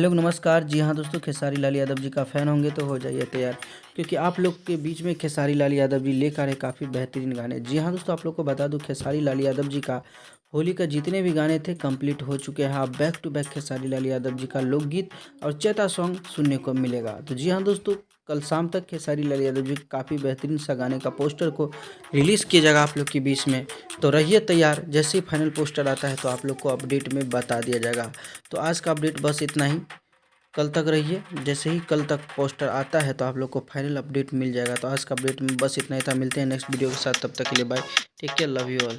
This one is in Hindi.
हेलो नमस्कार। जी हाँ दोस्तों, खेसारी लाल यादव जी का फ़ैन होंगे तो हो जाइए तैयार, क्योंकि आप लोग के बीच में खेसारी लाल यादव जी लेकर आए काफ़ी बेहतरीन गाने। जी हाँ दोस्तों, आप लोग को बता दूं खेसारी लाल यादव जी का होली का जितने भी गाने थे कंप्लीट हो चुके हैं। आप back to back Khesari Lal Yadav ji का लोकगीत और चैता सॉन्ग सुनने को मिलेगा। तो जी हाँ दोस्तों, कल शाम तक खेसारी लाल यादव जी काफ़ी बेहतरीन सा गाने का पोस्टर को रिलीज़ किया जाएगा आप लोग के बीच में। तो रहिए तैयार, जैसे ही फाइनल पोस्टर आता है तो आप लोग को अपडेट में बता दिया जाएगा। तो आज का अपडेट बस इतना ही, कल तक रहिए। जैसे ही कल तक पोस्टर आता है तो आप लोग को फाइनल अपडेट मिल जाएगा। तो आज का अपडेट में बस इतना ही था। मिलते हैं नेक्स्ट वीडियो के साथ, तब तक के लिए bye, take care, love you all.